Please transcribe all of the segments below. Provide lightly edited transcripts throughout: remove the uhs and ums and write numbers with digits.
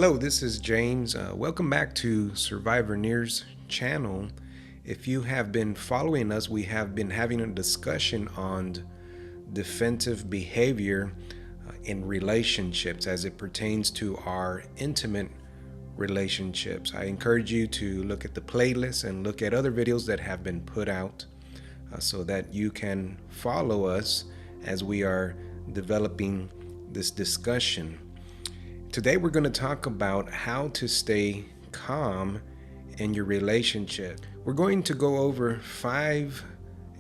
Hello, this is James. Welcome back to Survivor Near's channel. If you have been following us, we have been having a discussion on defensive behavior in relationships as it pertains to our intimate relationships. I encourage you to look at the playlist and look at other videos that have been put out so that you can follow us as we are developing this discussion. Today we're going to talk about how to stay calm in your relationship. We're going to go over 5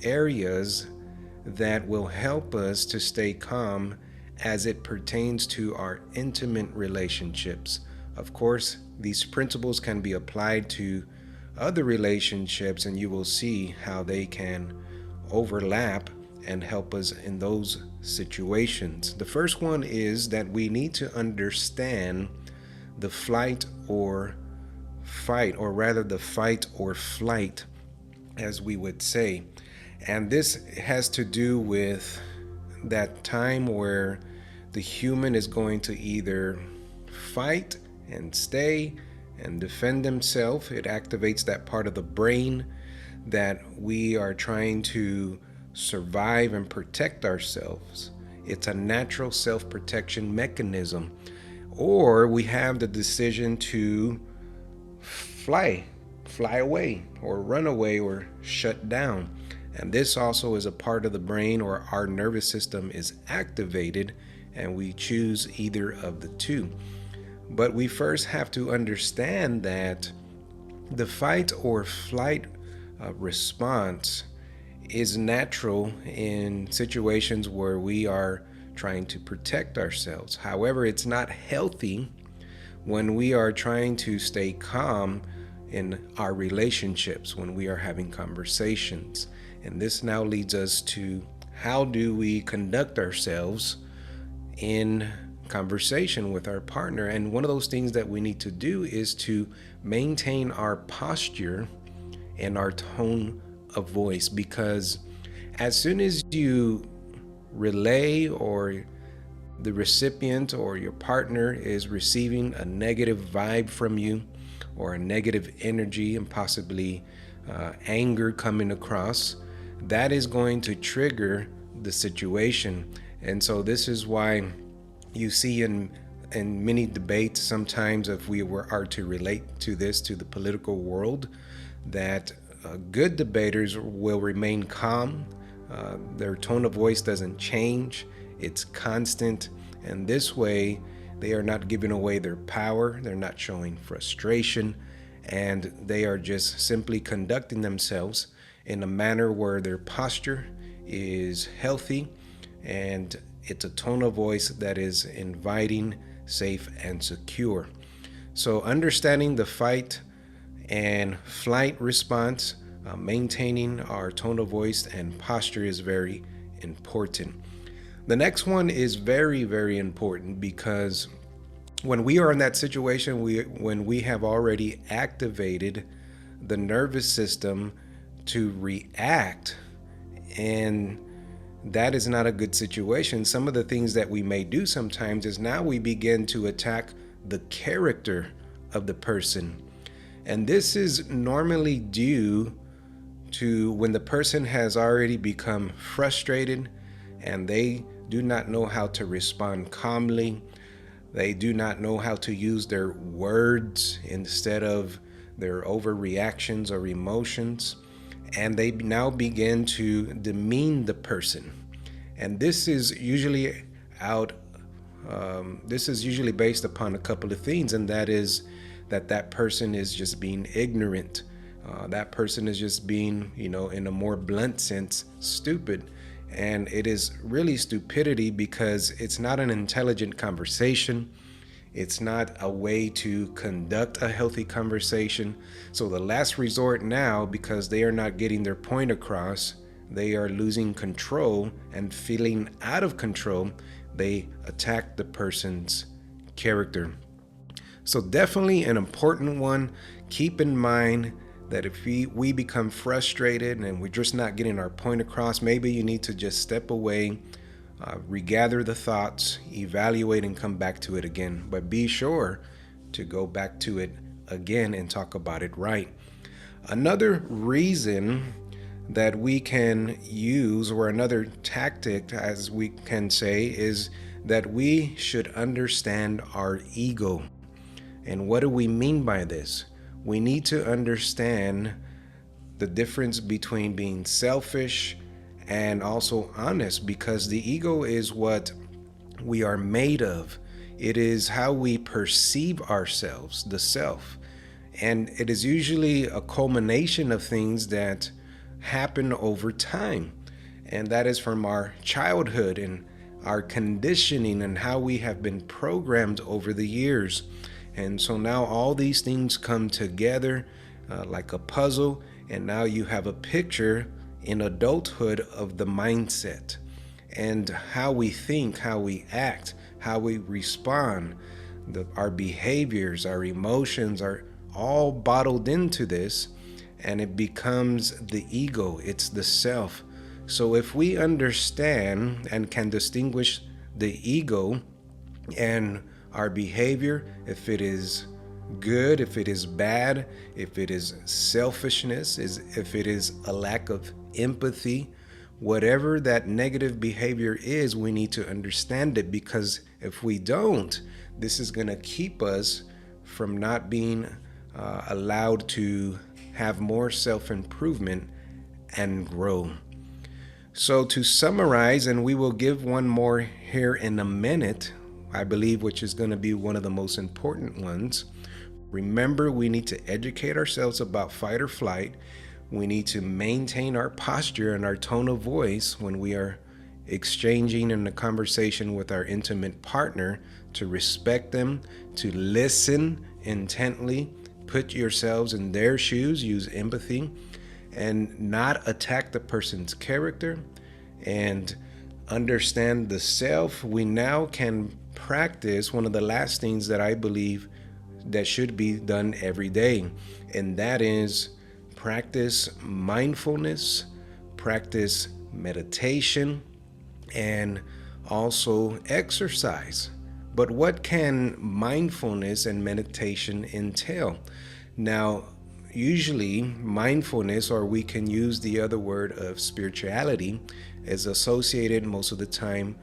areas that will help us to stay calm as it pertains to our intimate relationships. Of course, these principles can be applied to other relationships, and you will see how they can overlap and help us in those situations. The first one is that we need to understand the flight or fight, or rather the fight or flight, as we would say. And this has to do with that time where the human is going to either fight and stay and defend themselves. It activates that part of the brain that we are trying to survive and protect ourselves. It's a natural self-protection mechanism. Or we have the decision to fly away or run away or shut down. And this also is a part of the brain, or our nervous system is activated, and we choose either of the two. But we first have to understand that the fight or flight response is natural in situations where we are trying to protect ourselves. However, it's not healthy when we are trying to stay calm in our relationships, when we are having conversations. And this now leads us to, how do we conduct ourselves in conversation with our partner? And one of those things that we need to do is to maintain our posture and our tone of voice, because as soon as you relay, or the recipient or your partner is receiving a negative vibe from you, or a negative energy and possibly anger coming across, that is going to trigger the situation. And so this is why you see in many debates, sometimes if we are to relate to this to the political world, that good debaters will remain calm. Their tone of voice doesn't change. It's constant. And this way, they are not giving away their power. They're not showing frustration. And they are just simply conducting themselves in a manner where their posture is healthy, and it's a tone of voice that is inviting, safe, and secure. So understanding the fight and flight response, maintaining our tone of voice and posture is very important. The next one is very, very important, because when we are in that situation, when we have already activated the nervous system to react, and that is not a good situation. Some of the things that we may do sometimes is now we begin to attack the character of the person. And this is normally due to when the person has already become frustrated and they do not know how to respond calmly. They do not know how to use their words instead of their overreactions or emotions. And they now begin to demean the person. And this is usually based upon a couple of things, and that is that person is just being ignorant. That person is just being, in a more blunt sense, stupid. And it is really stupidity because it's not an intelligent conversation. It's not a way to conduct a healthy conversation. So the last resort now, because they are not getting their point across, they are losing control and feeling out of control, they attack the person's character. So definitely an important one. Keep in mind that if we become frustrated and we're just not getting our point across, maybe you need to just step away, regather the thoughts, evaluate, and come back to it again. But be sure to go back to it again and talk about it right. Another reason that we can use, or another tactic, as we can say, is that we should understand our ego. And what do we mean by this? We need to understand the difference between being selfish and also honest, because the ego is what we are made of. It is how we perceive ourselves, the self. And it is usually a culmination of things that happen over time. And that is from our childhood and our conditioning and how we have been programmed over the years. And so now all these things come together like a puzzle. And now you have a picture in adulthood of the mindset and how we think, how we act, how we respond. Our behaviors, our emotions are all bottled into this, and it becomes the ego. It's the self. So if we understand and can distinguish the ego and our behavior, if it is good, if it is bad, if it is selfishness, if it is a lack of empathy, whatever that negative behavior is, we need to understand it, because if we don't, this is going to keep us from not being allowed to have more self-improvement and grow. So to summarize, and we will give one more here in a minute, I believe, which is going to be one of the most important ones. Remember, we need to educate ourselves about fight or flight. We need to maintain our posture and our tone of voice when we are exchanging in a conversation with our intimate partner, to respect them, to listen intently, put yourselves in their shoes, use empathy, and not attack the person's character, and understand the self. We now can practice one of the last things that I believe that should be done every day, and that is practice mindfulness, practice meditation, and also exercise. But what can mindfulness and meditation entail? Now, usually mindfulness, or we can use the other word of spirituality, is associated most of the time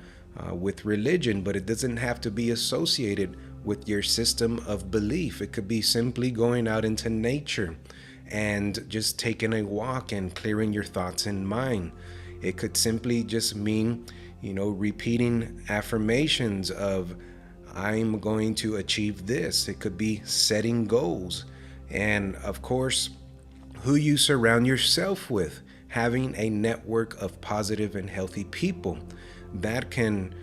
with religion, but it doesn't have to be associated with your system of belief. It could be simply going out into nature and just taking a walk and clearing your thoughts and mind. It could simply just mean, repeating affirmations of, I'm going to achieve this. It could be setting goals. And of course, who you surround yourself with, having a network of positive and healthy people. That can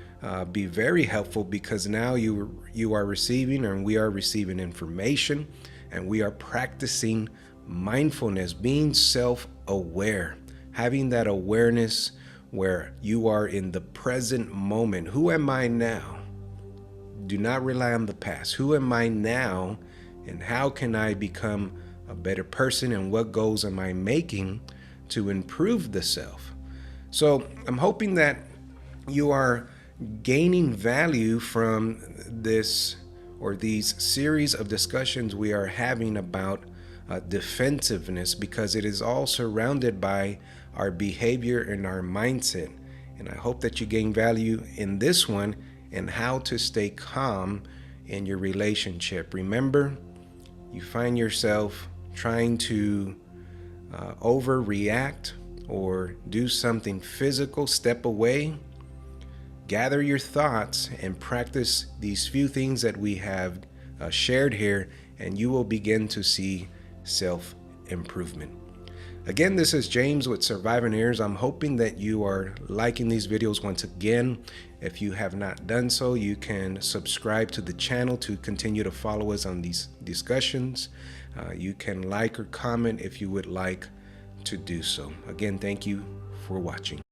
be very helpful, because now you are receiving, and we are receiving information, and we are practicing mindfulness, being self-aware, having that awareness where you are in the present moment. Who am I now? Do not rely on the past. Who am I now, and how can I become a better person, and what goals am I making to improve the self? So I'm hoping that you are gaining value from this, or these series of discussions we are having about defensiveness, because it is all surrounded by our behavior and our mindset. And I hope that you gain value in this one, and how to stay calm in your relationship. Remember, you find yourself trying to overreact or do something physical, step away, gather your thoughts, and practice these few things that we have shared here, and you will begin to see self-improvement. Again, this is James with Survivor-Nears. I'm hoping that you are liking these videos once again. If you have not done so, you can subscribe to the channel to continue to follow us on these discussions. You can like or comment if you would like to do so. Again, thank you for watching.